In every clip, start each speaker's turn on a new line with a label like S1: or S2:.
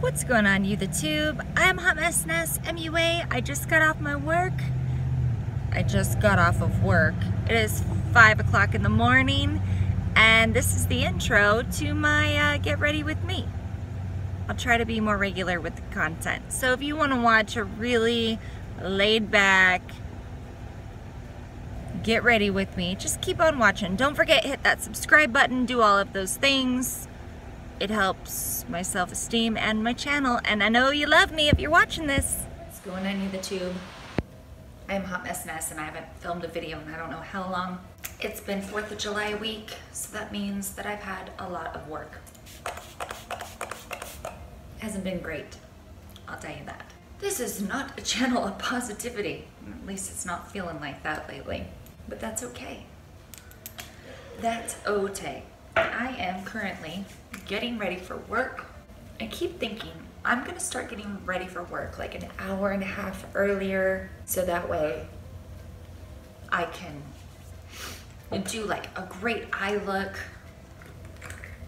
S1: What's going on, you the tube? I'm HotMessNess, MUA. I just got off my work. I just got off of work. It is 5 o'clock in the morning, and this is the intro to my Get Ready With Me. I'll try to be more regular with the content. So if you want to watch a really laid back Get Ready With Me, just keep on watching. Don't forget, hit that subscribe button, do all of those things. It helps my self-esteem and my channel, and I know you love me if you're watching this. What's going on, you the tube? I'm HotMessNess, and I haven't filmed a video in I don't know how long. It's been 4th of July week, so that means that I've had a lot of work. Hasn't been great, I'll tell you that. This is not a channel of positivity. At least it's not feeling like that lately, but that's okay. That's okay. I am currently getting ready for work. I keep thinking I'm gonna start getting ready for work like an hour and a half earlier, so that way I can do like a great eye look.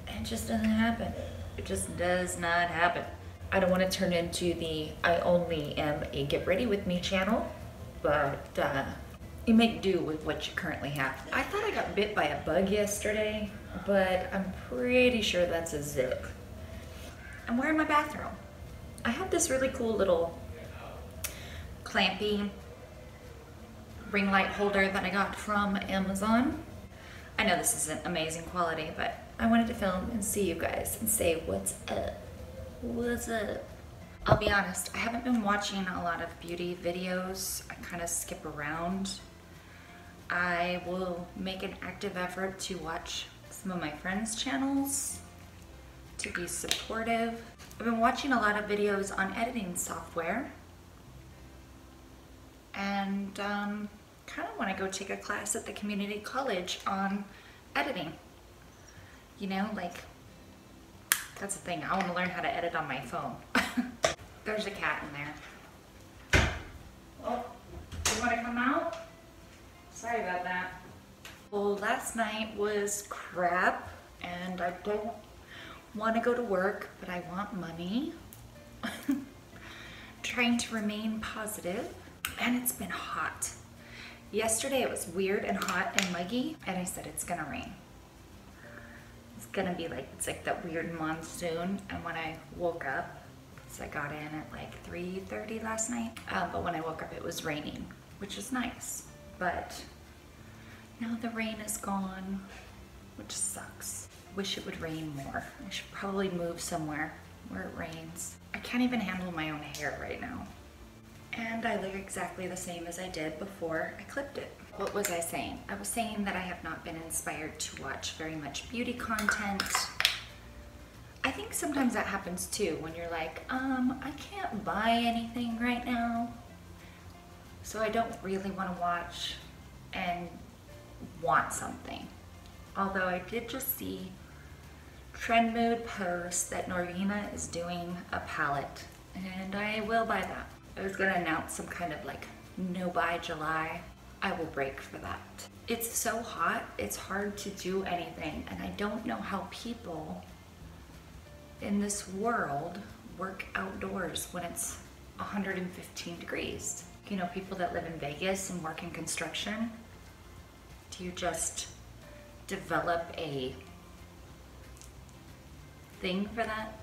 S1: It just doesn't happen. It just does not happen. I don't want to turn into the I only am a Get Ready With Me channel, but you make do with what you currently have. I thought I got bit by a bug yesterday, but I'm pretty sure that's a zip. And we're in my bathroom. I have this really cool little clampy ring light holder that I got from Amazon. I know this isn't amazing quality, but I wanted to film and see you guys and say what's up. What's up? I'll be honest, I haven't been watching a lot of beauty videos. I kind of skip around. I will make an active effort to watch some of my friends' channels to be supportive. I've been watching a lot of videos on editing software, and kind of want to go take a class at the community college on editing. You know, like, that's the thing. I want to learn how to edit on my phone. There's a cat in there. Oh, you want to come out? Sorry about that. Well, last night was crap, and I don't want to go to work, but I want money. Trying to remain positive, and it's been hot. Yesterday it was weird and hot and muggy, and I said it's gonna rain. It's gonna be like, it's like that weird monsoon. And when I woke up, so I got in at like 3:30 last night, but when I woke up it was raining, which is nice. But now the rain is gone, which sucks. Wish it would rain more. I should probably move somewhere where it rains. I can't even handle my own hair right now. And I look exactly the same as I did before I clipped it. What was I saying? I was saying that I have not been inspired to watch very much beauty content. I think sometimes that happens too, when you're like, I can't buy anything right now, so I don't really want to watch and want something. Although I did just see Trend Mood post that Norvina is doing a palette, and I will buy that. I was gonna announce some kind of like no buy July. I will break for that. It's so hot, it's hard to do anything, and I don't know how people in this world work outdoors when it's 115 degrees. You know, people that live in Vegas and work in construction, do you just develop a thing for that?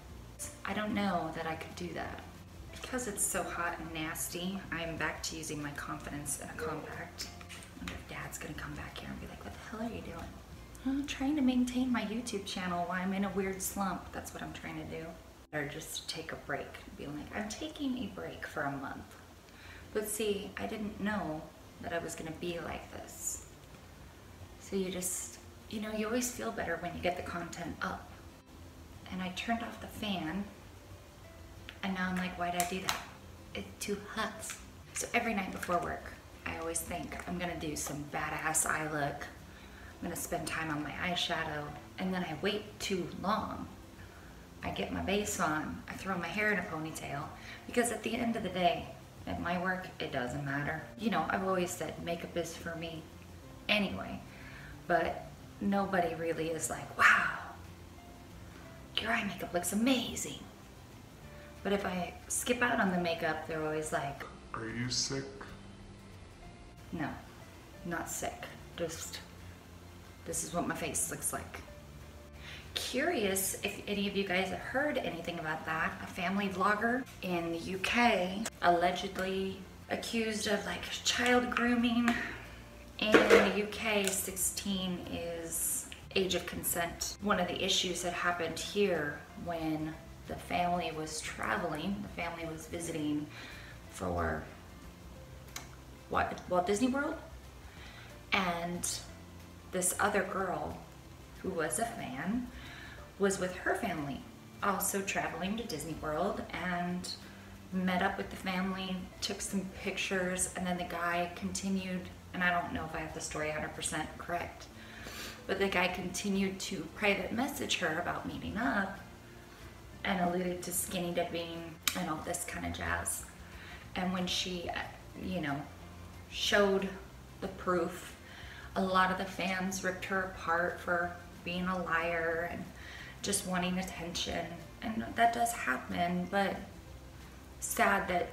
S1: I don't know that I could do that. Because it's so hot and nasty, I'm back to using my confidence in a compact. I wonder if Dad's gonna come back here and be like, what the hell are you doing? I'm trying to maintain my YouTube channel while I'm in a weird slump. That's what I'm trying to do. Or just take a break. Be like, I'm taking a break for a month. But see, I didn't know that I was gonna be like this. So you just, you know, you always feel better when you get the content up. And I turned off the fan, and now I'm like, why did I do that? It's too hot. So every night before work, I always think I'm gonna do some badass eye look. I'm gonna spend time on my eyeshadow, and then I wait too long. I get my base on, I throw my hair in a ponytail, because at the end of the day, at my work, it doesn't matter. You know, I've always said makeup is for me anyway, but nobody really is like, wow, your eye makeup looks amazing. But if I skip out on the makeup, they're always like,
S2: "Are you sick?"
S1: No, not sick. Just, this is what my face looks like. Curious if any of you guys have heard anything about that. A family vlogger in the UK allegedly accused of like child grooming. In the UK, 16 is age of consent. One of the issues that happened here when the family was traveling, the family was visiting for what, Walt Disney World? And this other girl who was a fan was with her family, also traveling to Disney World, and met up with the family, took some pictures, and then the guy continued, and I don't know if I have the story 100% correct, but the guy continued to private message her about meeting up and alluded to skinny dipping and all this kind of jazz. And when she, you know, showed the proof, a lot of the fans ripped her apart for being a liar and just wanting attention. And that does happen, but sad that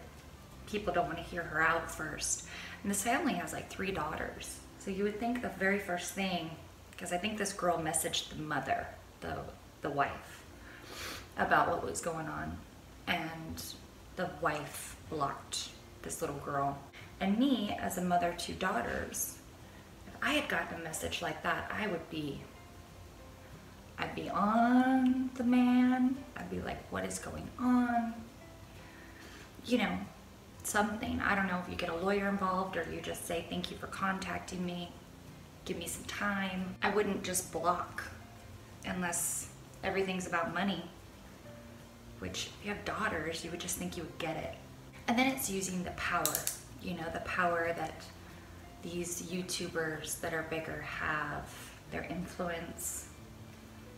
S1: people don't want to hear her out first. And this family has like 3 daughters. So you would think the very first thing, because I think this girl messaged the mother, the wife, about what was going on. And the wife blocked this little girl. And me, as a mother of 2 daughters, if I had gotten a message like that, I'd be on the man. I'd be like, what is going on? You know, something. I don't know if you get a lawyer involved or you just say, thank you for contacting me, give me some time. I wouldn't just block unless everything's about money, which if you have daughters, you would just think you would get it. And then it's using the power, you know, the power that these YouTubers that are bigger have, their influence.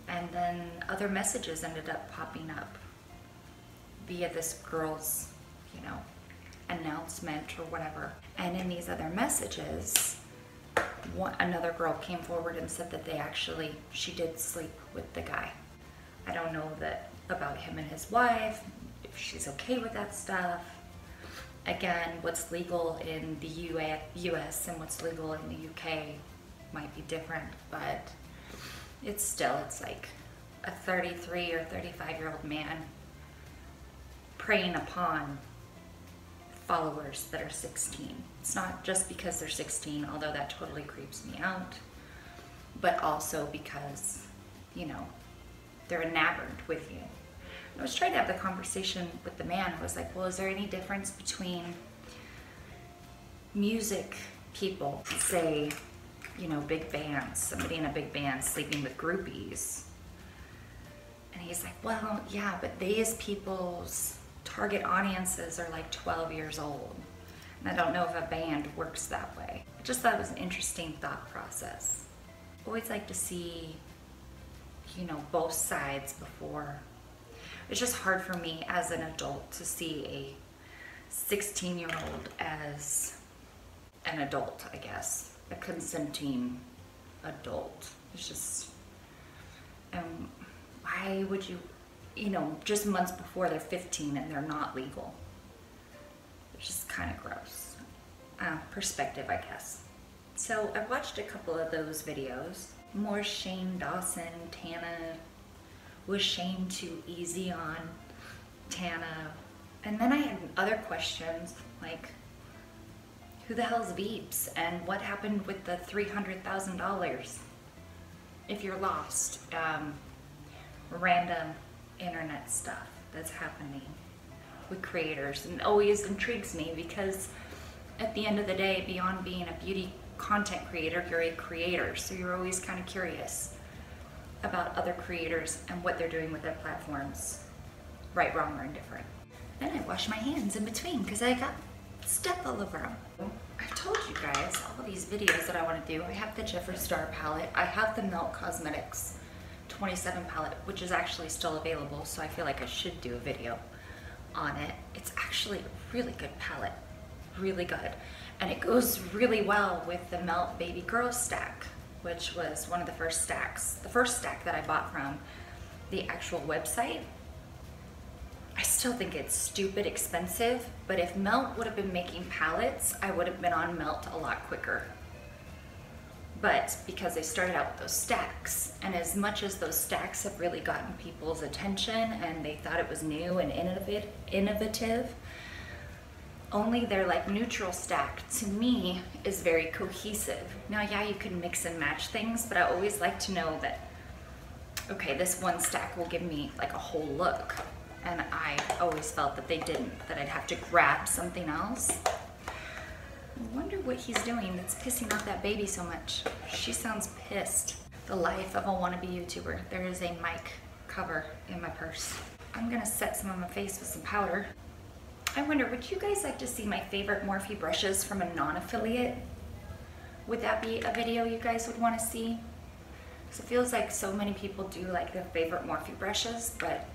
S1: And then other messages ended up popping up via this girl's, you know, announcement or whatever. And in these other messages, another girl came forward and said that she did sleep with the guy. I don't know that about him and his wife, if she's okay with that stuff. Again, what's legal in the US and what's legal in the UK might be different, but it's like a 33 or 35-year-old man preying upon followers that are 16. It's not just because they're 16, although that totally creeps me out, but also because, you know, they're enamored with you. I was trying to have the conversation with the man. I was like, well, is there any difference between music people, say, you know, big bands, somebody in a big band sleeping with groupies? And he's like, well, yeah, but these people's target audiences are like 12 years old. And I don't know if a band works that way. I just thought it was an interesting thought process. Always like to see, you know, both sides before. It's just hard for me as an adult to see a 16-year-old as an adult, I guess. A consenting adult. It's just, why would you, you know, just months before they're 15 and they're not legal. It's just kind of gross. Perspective, I guess. So I watched a couple of those videos. More Shane Dawson, Tana. Was Shane too easy on Tana? And then I had other questions like, who the hell's Veeps? And what happened with the $300,000? If you're lost, random internet stuff that's happening with creators. And it always intrigues me because at the end of the day, beyond being a beauty content creator, you're a creator. So you're always kind of curious about other creators and what they're doing with their platforms, right, wrong, or indifferent. Then I wash my hands in between because I got stuff all over them. I've told you guys all these videos that I want to do. I have the Jeffree Star palette. I have the Melt Cosmetics 27 palette, which is actually still available, so I feel like I should do a video on it. It's actually a really good palette, really good. And it goes really well with the Melt Baby Girl stack, which was one of the first stacks. The first stack that I bought from the actual website I still think it's stupid expensive, but if Melt would have been making pallets, I would have been on Melt a lot quicker. But because they started out with those stacks, and as much as those stacks have really gotten people's attention and they thought it was new and innovative, only their like neutral stack to me is very cohesive. Now, yeah, you can mix and match things, but I always like to know that, okay, this one stack will give me like a whole look. And I always felt that they didn't, that I'd have to grab something else. I wonder what he's doing that's pissing off that baby so much. She sounds pissed. The life of a wannabe YouTuber. There is a mic cover in my purse. I'm gonna set some on my face with some powder. I wonder, would you guys like to see my favorite Morphe brushes from a non-affiliate? Would that be a video you guys would want to see? Because it feels like so many people do like their favorite Morphe brushes, but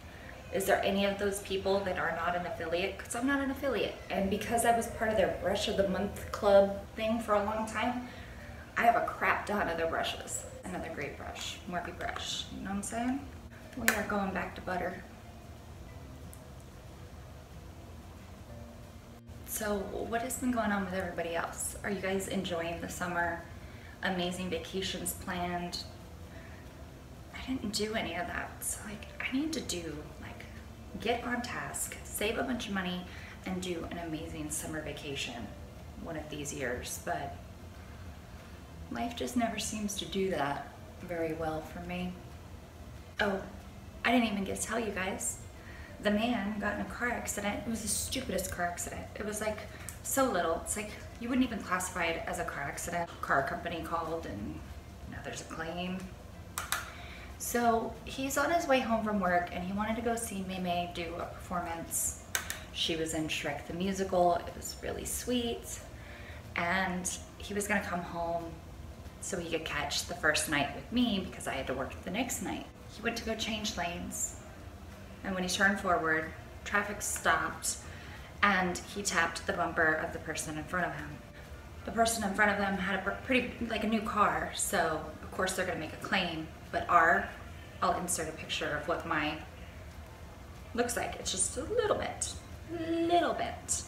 S1: is there any of those people that are not an affiliate? Because I'm not an affiliate. And because I was part of their Brush of the Month Club thing for a long time, I have a crap ton of their brushes. Another great brush, Morphe brush. You know what I'm saying? We are going back to butter. So what has been going on with everybody else? Are you guys enjoying the summer? Amazing vacations planned? I didn't do any of that. So like, I need to do like, get on task, save a bunch of money, and do an amazing summer vacation one of these years. But life just never seems to do that very well for me. Oh, I didn't even get to tell you guys. The man got in a car accident. It was the stupidest car accident. It was like so little. It's like you wouldn't even classify it as a car accident. Car company called and now there's a claim. So he's on his way home from work and he wanted to go see Mei do a performance. She was in Shrek the Musical. It was really sweet. And he was gonna come home so he could catch the first night with me because I had to work the next night. He went to go change lanes. And when he turned forward, traffic stopped and he tapped the bumper of the person in front of him. The person in front of them had a pretty, like a new car, so of course they're gonna make a claim, but I'll insert a picture of what my looks like. It's just a little bit,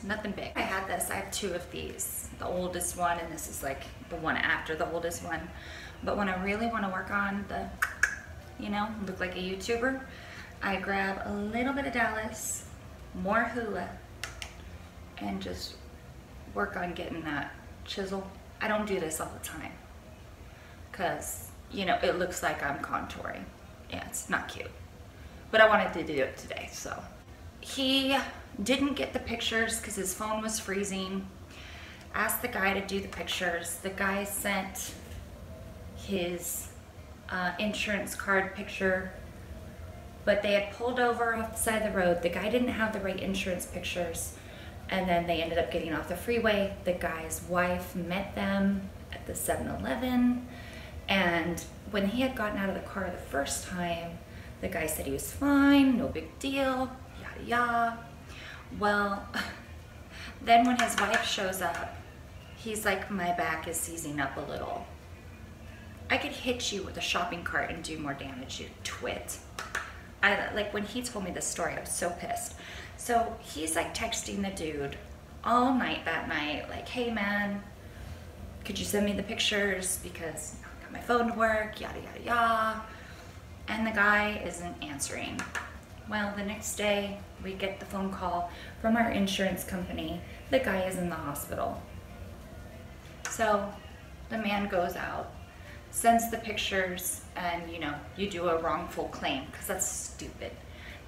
S1: nothing big. I had this, I have two of these, the oldest one, and this is like the one after the oldest one. But when I really wanna work on the, you know, look like a YouTuber, I grab a little bit of Dallas, more hula, and just work on getting that chisel. I don't do this all the time because, you know, it looks like I'm contouring. Yeah, it's not cute. But I wanted to do it today, so. He didn't get the pictures because his phone was freezing. Asked the guy to do the pictures. The guy sent his insurance card picture, but they had pulled over off the side of the road. The guy didn't have the right insurance pictures, and then they ended up getting off the freeway. The guy's wife met them at the 7-Eleven, and when he had gotten out of the car the first time, the guy said he was fine, no big deal, yada yada. Well, then when his wife shows up, he's like, my back is seizing up a little. I could hit you with a shopping cart and do more damage, you twit. Like when he told me this story, I was so pissed. So he's like texting the dude all night that night, like, hey man, could you send me the pictures because I got my phone to work, yada yada yada. And the guy isn't answering. Well, the next day we get the phone call from our insurance company. The guy is in the hospital. So the man goes out, sends the pictures, and you know, you do a wrongful claim because that's stupid.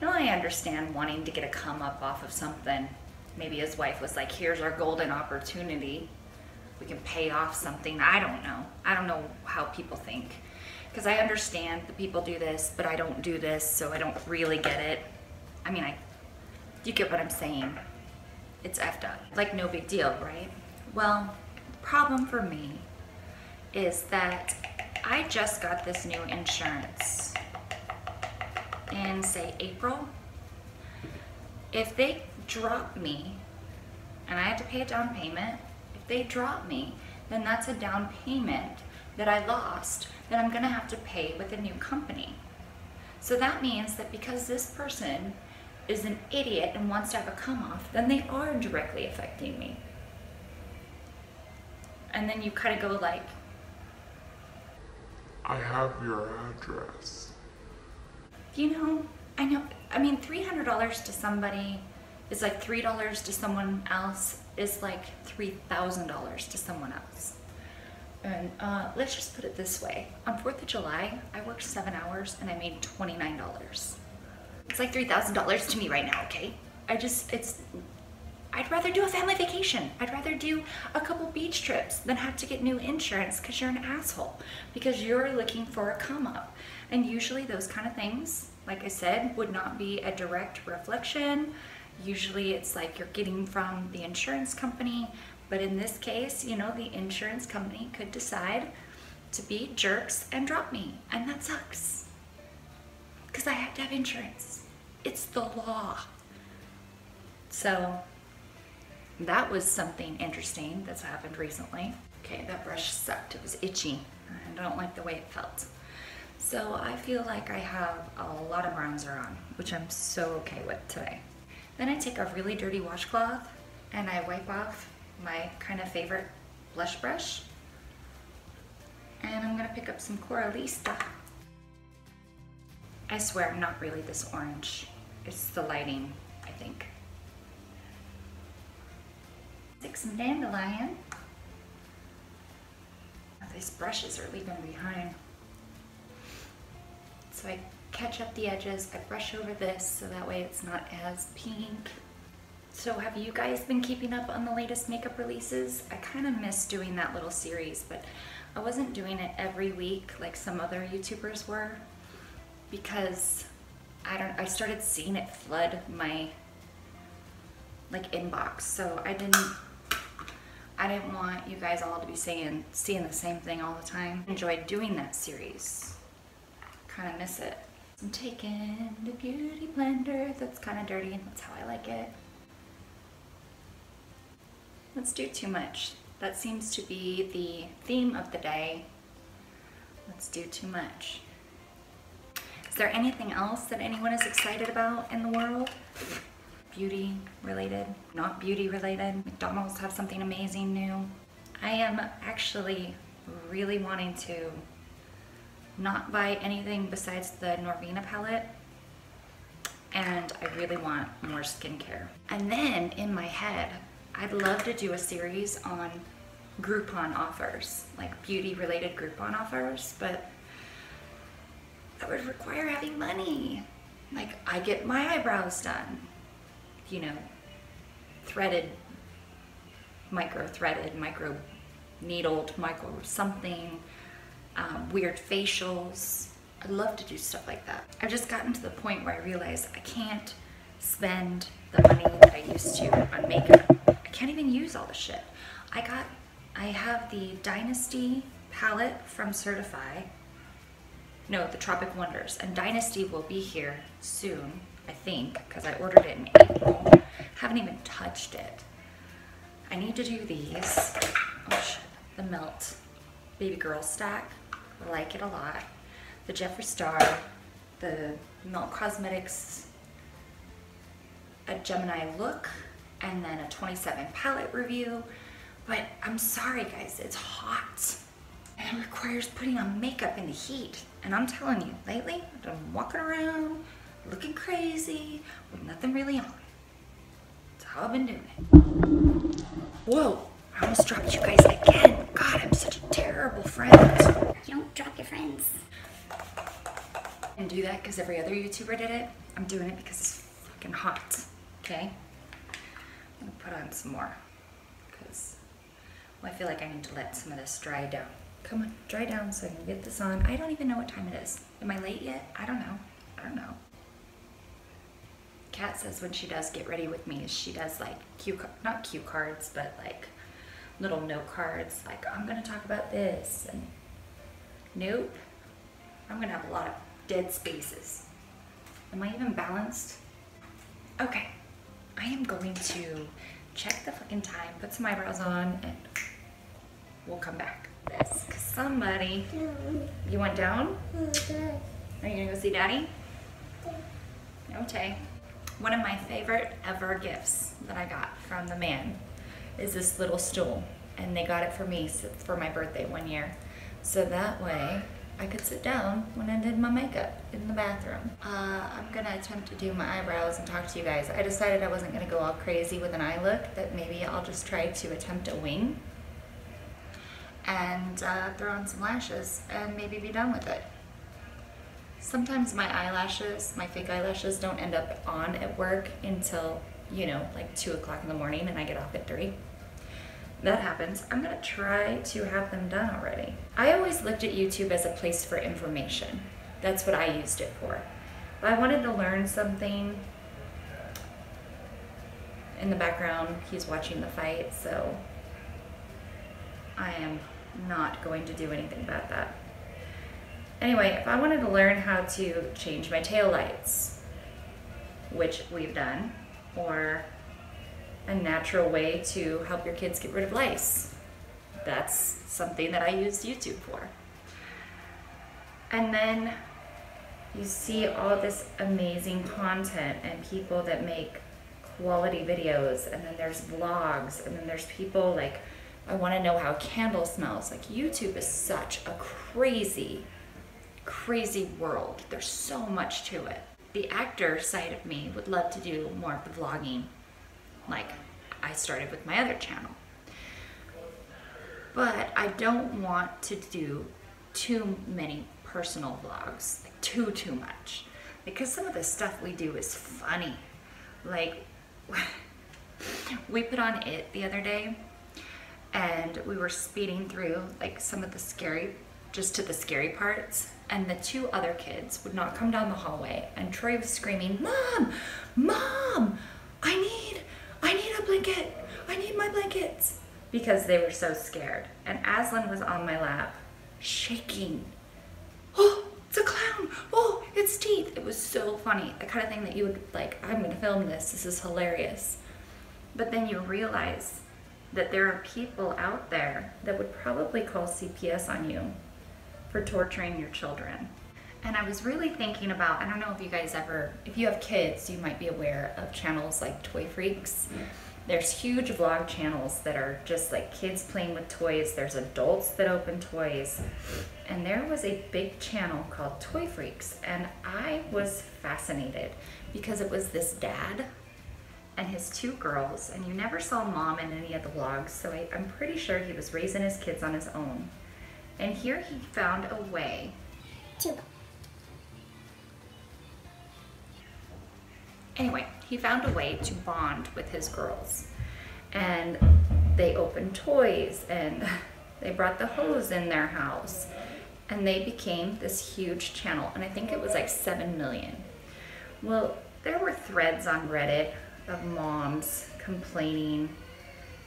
S1: Now I understand wanting to get a come up off of something. Maybe his wife was like, here's our golden opportunity. We can pay off something. I don't know. I don't know how people think. Because I understand that people do this, but I don't do this, so I don't really get it. I mean, you get what I'm saying. It's effed up. Like, no big deal, right? Well, the problem for me is that I just got this new insurance in, say, April. If they drop me, and I have to pay a down payment, if they drop me, then that's a down payment that I lost that I'm gonna have to pay with a new company. So that means that because this person is an idiot and wants to have a come off, then they are directly affecting me. And then you kind of go like,
S2: I have your address.
S1: you know, I know, I mean, $300 to somebody is like $3 to someone else is like $3,000 to someone else. And let's just put it this way. On 4th of July, I worked 7 hours and I made $29. It's like $3,000 to me right now, okay? I'd rather do a family vacation. I'd rather do a couple beach trips than have to get new insurance because you're an asshole, because you're looking for a come up. And usually those kind of things, like I said, would not be a direct reflection. Usually it's like you're getting from the insurance company, but in this case, you know, the insurance company could decide to be jerks and drop me, and that sucks because I have to have insurance. It's the law. So that was something interesting that's happened recently. Okay, that brush sucked. It was itchy. I don't like the way it felt. So I feel like I have a lot of bronzer on, which I'm so okay with today. Then I take a really dirty washcloth and I wipe off my kind of favorite blush brush. And I'm gonna pick up some Coralista. I swear I'm not really this orange. It's the lighting, I think. Take some dandelion. Oh, these brushes are leaving behind. So I catch up the edges, I brush over this so that way it's not as pink. So have you guys been keeping up on the latest makeup releases? I kind of miss doing that little series, but I wasn't doing it every week like some other YouTubers were, because I started seeing it flood my like inbox, so I didn't want you guys all to be seeing the same thing all the time. Enjoyed doing that series. Kind of miss it. I'm taking the beauty blender that's kind of dirty, and that's how I like it. Let's do too much. That seems to be the theme of the day. Let's do too much. Is there anything else that anyone is excited about in the world? Beauty related, not beauty related. McDonald's have something amazing new. I am actually really wanting to not buy anything besides the Norvina palette, and I really want more skincare. And then in my head, I'd love to do a series on Groupon offers, like beauty related Groupon offers, but that would require having money. Like, I get my eyebrows done, you know, threaded, micro threaded, micro needled, micro something, weird facials. I'd love to do stuff like that. I've just gotten to the point where I realize I can't spend the money that I used to on makeup. I can't even use all the shit. I have the Dynasty palette from Certifeye. No, the Tropic Wonders. And Dynasty will be here soon, I think, because I ordered it in April. Haven't even touched it. I need to do these. Oh shit. The Melt Baby Girl stack. I like it a lot. The Jeffree Star, the Melt Cosmetics, a Gemini look, and then a 27 palette review. But I'm sorry guys, it's hot. And it requires putting on makeup in the heat. And I'm telling you, lately, I've been walking around looking crazy with nothing really on. That's how I've been doing it. Whoa, I almost dropped you guys again. God, I'm such a terrible friend.
S3: You don't drop your friends.
S1: And do that because every other YouTuber did it. I'm doing it because it's fucking hot, okay? I'm gonna put on some more because, well, I feel like I need to let some of this dry down. Come on, dry down so I can get this on. I don't even know what time it is. Am I late yet? I don't know. I don't know. Kat says when she does get ready with me, she does like not cue cards, but like little note cards. Like, I'm gonna talk about this, and nope. I'm gonna have a lot of dead spaces. Am I even balanced? Okay, I am going to check the fucking time, put some eyebrows on, and we'll come back. This, cause somebody, you went down? Are you gonna go see Daddy? Okay. One of my favorite ever gifts that I got from the man is this little stool, and they got it for me for my birthday one year. So that way I could sit down when I did my makeup in the bathroom. I'm gonna attempt to do my eyebrows and talk to you guys. I decided I wasn't gonna go all crazy with an eye look, that maybe I'll just try to attempt a wing and throw on some lashes and maybe be done with it. Sometimes my eyelashes, my fake eyelashes, don't end up on at work until, you know, like 2 o'clock in the morning, and I get off at 3. That happens. I'm gonna try to have them done already. I always looked at YouTube as a place for information. That's what I used it for. But I wanted to learn something. In the background, he's watching the fight, so I am not going to do anything about that. Anyway, if I wanted to learn how to change my tail lights, which we've done, or a natural way to help your kids get rid of lice, that's something that I used YouTube for. And then you see all this amazing content and people that make quality videos, and then there's vlogs, and then there's people like, I want to know how a candle smells. Like, YouTube is such a crazy world. There's so much to it. The actor side of me would love to do more of the vlogging, like I started with my other channel. But I don't want to do too many personal vlogs, like too much. Because some of the stuff we do is funny. Like, we put on It the other day, and we were speeding through like some of the scary, just to the scary parts, and the 2 other kids would not come down the hallway, and Troy was screaming, "Mom, Mom, I need a blanket, I need my blankets," because they were so scared. And Aslan was on my lap, shaking. "Oh, it's a clown, oh, it's teeth." It was so funny, the kind of thing that you would like, I'm gonna film this is hilarious. But then you realize that there are people out there that would probably call CPS on you for torturing your children. And I was really thinking about, I don't know if you guys ever, if you have kids, you might be aware of channels like Toy Freaks. There's huge vlog channels that are just like kids playing with toys. There's adults that open toys. And there was a big channel called Toy Freaks, and I was fascinated because it was this dad and his 2 girls, and you never saw mom in any of the vlogs, so I'm pretty sure he was raising his kids on his own. And here he found a way he found a way to bond with his girls. And they opened toys, and they brought the hose in their house, and they became this huge channel, and I think it was like 7 million. Well, there were threads on Reddit of moms complaining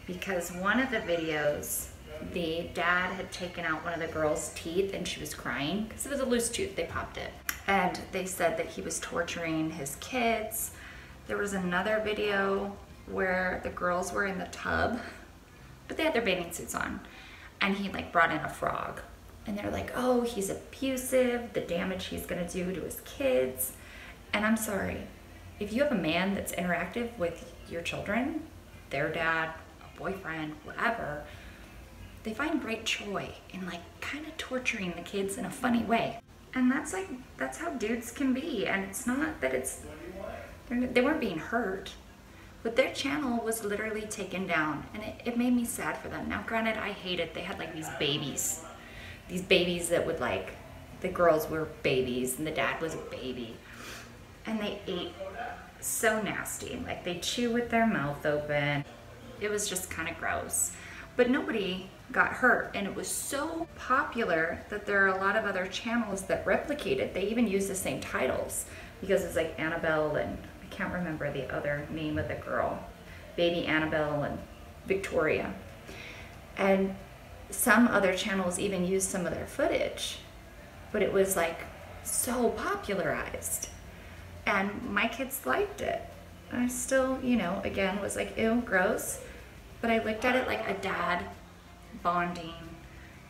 S1: because one of the videos, the dad had taken out one of the girl's teeth and she was crying because it was a loose tooth, they popped it. And they said that he was torturing his kids. There was another video where the girls were in the tub, but they had their bathing suits on, and he like brought in a frog. And they're like, oh, he's abusive, the damage he's gonna do to his kids. And I'm sorry, if you have a man that's interactive with your children, their dad, a boyfriend, whatever, they find great joy in like kind of torturing the kids in a funny way. And that's how dudes can be. And it's not that they weren't being hurt, but their channel was literally taken down, and it made me sad for them. Now granted, I hate it. They had like these babies that would like, the girls were babies and the dad was a baby, and they ate so nasty. Like they chew with their mouth open. It was just kind of gross, but nobody got hurt, and it was so popular that there are a lot of other channels that replicate it. They even use the same titles because it's like Annabelle, and I can't remember the other name of the girl, baby Annabelle and Victoria. And some other channels even use some of their footage, but it was like so popularized, and my kids liked it. I still, you know, again was like, ew, gross, but I looked at it like a dad bonding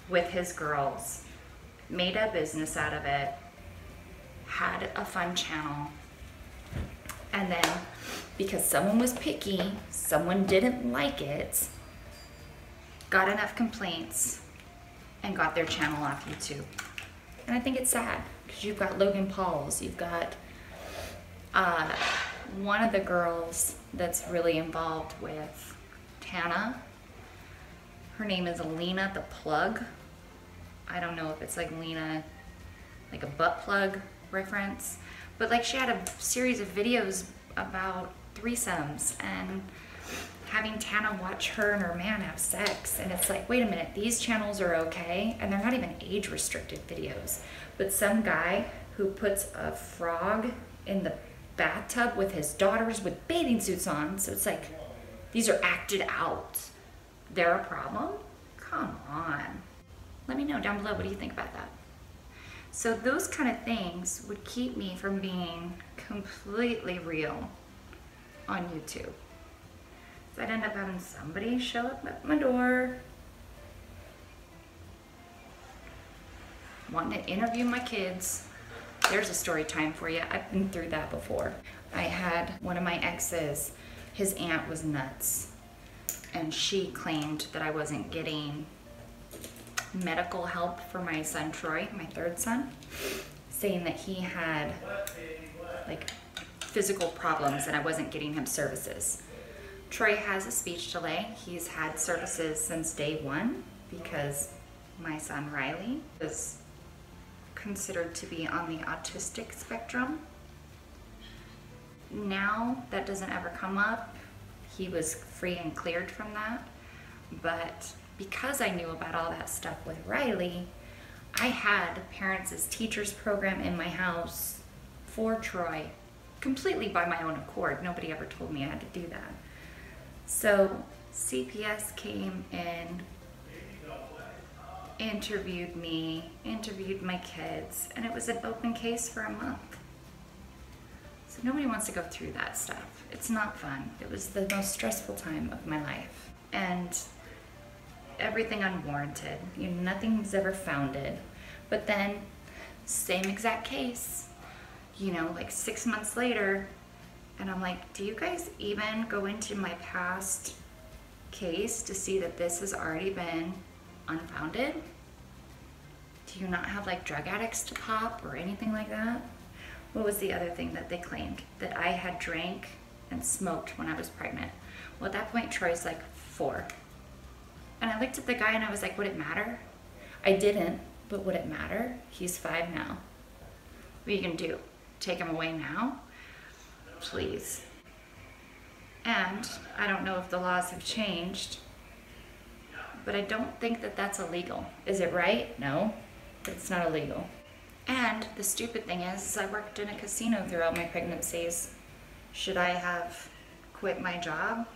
S1: with his girls, made a business out of it, had a fun channel, And then because someone was picky, someone didn't like it, got enough complaints, and got their channel off YouTube. And I think it's sad, because you've got Logan Pauls, you've got one of the girls that's really involved with Tana. Her name is Lena the Plug. I don't know if it's like Lena, like a butt plug reference, but like she had a series of videos about threesomes and having Tana watch her and her man have sex. And it's like, wait a minute, these channels are okay, and they're not even age restricted videos. But some guy who puts a frog in the bathtub with his daughters with bathing suits on, so it's like, these are acted out. They're a problem? Come on. Let me know down below, what do you think about that? So those kind of things would keep me from being completely real on YouTube. So I'd end up having somebody show up at my door wanting to interview my kids. There's a story time for you. I've been through that before. I had one of my exes, his aunt was nuts, and she claimed that I wasn't getting medical help for my son Troy, my third son, saying that he had like physical problems and I wasn't getting him services. Troy has a speech delay. He's had services since day one because my son Riley is considered to be on the autistic spectrum. Now that doesn't ever come up. He was free and cleared from that. But because I knew about all that stuff with Riley, I had Parents as Teachers program in my house for Troy, completely by my own accord. Nobody ever told me I had to do that. So CPS came and interviewed me, interviewed my kids, and it was an open case for a month. So nobody wants to go through that stuff. It's not fun. It was the most stressful time of my life. And everything unwarranted. You know, nothing's ever founded. But then, same exact case, you know, like 6 months later, and I'm like, do you guys even go into my past case to see that this has already been unfounded? Do you not have like drug addicts to pop or anything like that? What was the other thing that they claimed? That I had drank and smoked when I was pregnant. Well, at that point, Troy's like 4. And I looked at the guy and I was like, would it matter? I didn't, but would it matter? He's 5 now. What are you gonna do? Take him away now? Please. And I don't know if the laws have changed, but I don't think that that's illegal. Is it right? No, but it's not illegal. And the stupid thing is I worked in a casino throughout my pregnancies. Should I have quit my job?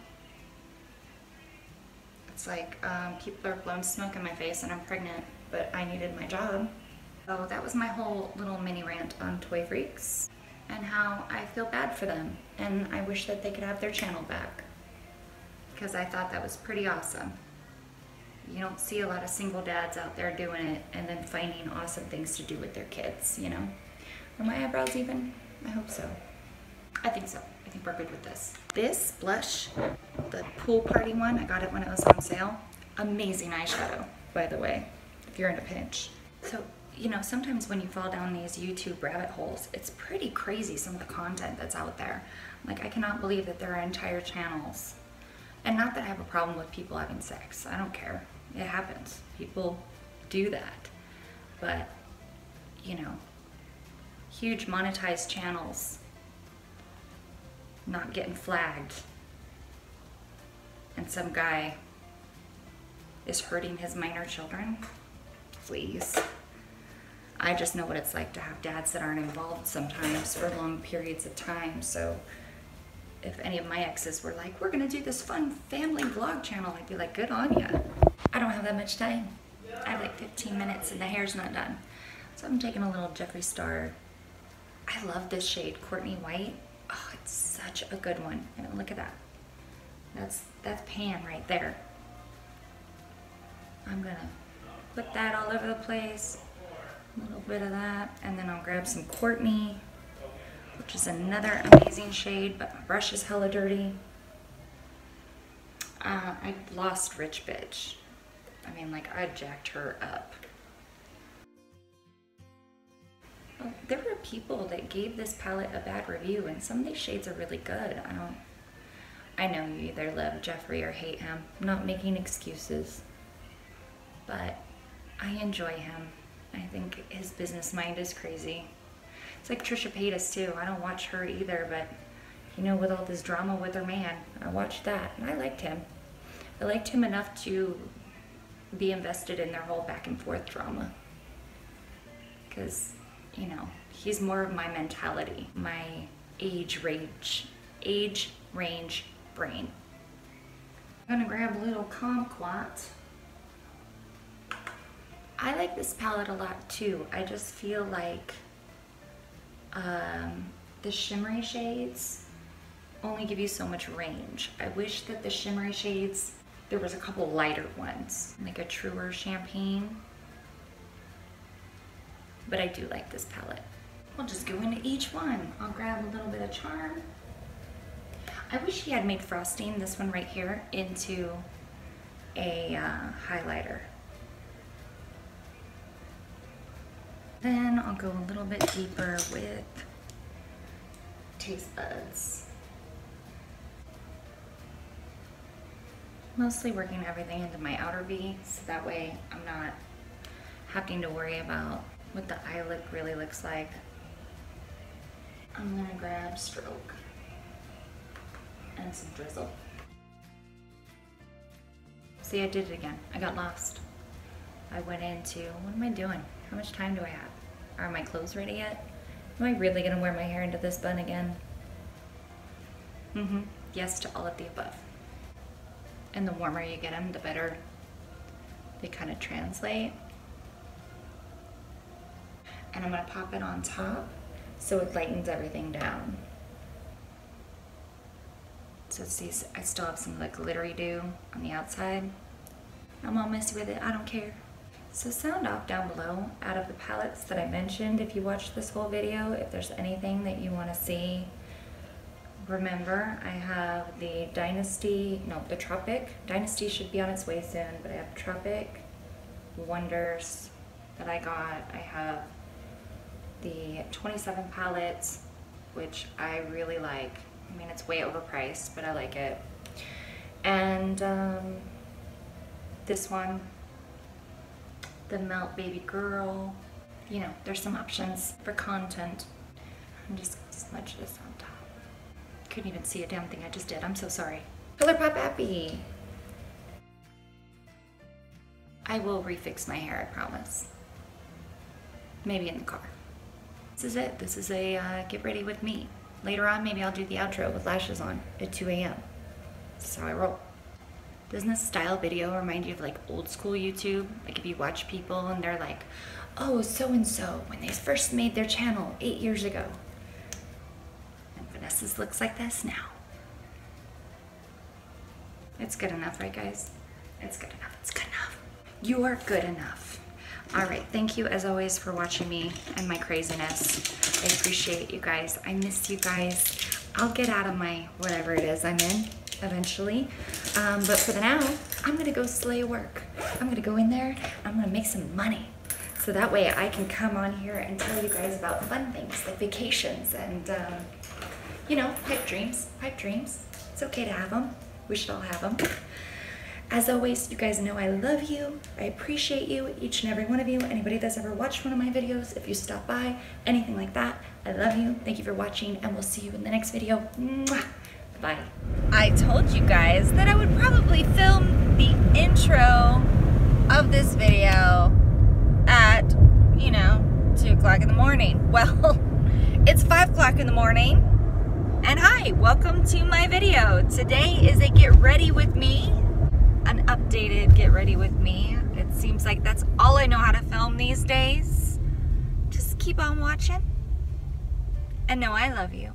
S1: It's like people are blowing smoke in my face and I'm pregnant, but I needed my job. So that was my whole little mini rant on Toy Freaks and how I feel bad for them. And I wish that they could have their channel back because I thought that was pretty awesome. You don't see a lot of single dads out there doing it and then finding awesome things to do with their kids, you know? Are my eyebrows even? I hope so. I think so. I think we're good with this. This blush, the pool party one, I got it when it was on sale. Amazing eyeshadow, by the way, if you're in a pinch. So, you know, sometimes when you fall down these YouTube rabbit holes, it's pretty crazy some of the content that's out there. Like, I cannot believe that there are entire channels. And not that I have a problem with people having sex. I don't care. It happens. People do that. But, you know, huge monetized channels not getting flagged. And some guy is hurting his minor children. Please. I just know what it's like to have dads that aren't involved sometimes for long periods of time. So if any of my exes were like, we're gonna do this fun family vlog channel, I'd be like, good on ya. I don't have that much time. I have like 15 minutes and the hair's not done. So I'm taking a little Jeffree Star. I love this shade, Courtney White. Oh, it's such a good one. And look at that. That's pan right there. I'm gonna put that all over the place. A little bit of that, and then I'll grab some Courtney. which is another amazing shade, but my brush is hella dirty. I lost Rich Bitch. I mean, like, I jacked her up. Well, there were people that gave this palette a bad review, and some of these shades are really good. I know you either love Jeffree or hate him. I'm not making excuses, but I enjoy him. I think his business mind is crazy. It's like Trisha Paytas too. I don't watch her either, but you know, with all this drama with her man, I watched that and I liked him. I liked him enough to be invested in their whole back and forth drama. Because, you know, he's more of my mentality, my age range brain. I'm gonna grab a little kumquat. I like this palette a lot too. I just feel like the shimmery shades only give you so much range. I wish that the shimmery shades, there was a couple lighter ones, like a truer champagne. But I do like this palette. I'll just go into each one. I'll grab a little bit of charm. I wish he had made frosting, this one right here, into a highlighter. Then I'll go a little bit deeper with Taste Buds. Mostly working everything into my outer V, so that way I'm not having to worry about what the eye look really looks like. I'm gonna grab Stroke and some drizzle. See, I did it again. I got lost. I went into, what am I doing? How much time do I have? Are my clothes ready yet? Am I really gonna wear my hair into this bun again? Yes to all of the above. And the warmer you get them, the better they kind of translate. And I'm gonna pop it on top so it lightens everything down. So see, I still have some like glittery dew on the outside. I'm all messy with it, I don't care. So sound off down below out of the palettes that I mentioned if you watched this whole video, if there's anything that you want to see. Remember, I have the the Tropic. Dynasty should be on its way soon, but I have Tropic Wonders that I got. I have the 27 palettes, which I really like. I mean, it's way overpriced, but I like it. And this one, the Melt Baby Girl. You know, there's some options for content. I'm just gonna smudge this on top. Couldn't even see a damn thing I just did. I'm so sorry. ColourPop Appy. I will refix my hair, I promise. Maybe in the car. This is it. This is a get ready with me. Later on, maybe I'll do the outro with lashes on at 2 a.m. That's how I roll. Doesn't this style video remind you of like old school YouTube? Like if you watch people and they're like, oh, so-and-so, when they first made their channel 8 years ago. And Venessa's looks like this now. It's good enough, right guys? It's good enough, it's good enough. You are good enough. All right, thank you as always for watching me and my craziness. I appreciate you guys. I miss you guys. I'll get out of my whatever it is I'm in eventually. But for the now, I'm gonna go slay work. I'm gonna go in there, I'm gonna make some money. So that way I can come on here and tell you guys about fun things like vacations and, you know, pipe dreams. Pipe dreams. It's okay to have them. We should all have them. As always, you guys know I love you. I appreciate you, each and every one of you. Anybody that's ever watched one of my videos, if you stop by, anything like that, I love you. Thank you for watching, and we'll see you in the next video. Mwah. Bye. I told you guys that I would probably film the intro of this video at, you know, 2 o'clock in the morning. Well, it's 5 o'clock in the morning, and hi, welcome to my video. Today is a get ready with me. An updated get ready with me. It seems like that's all I know how to film these days. Just keep on watching. And know I love you.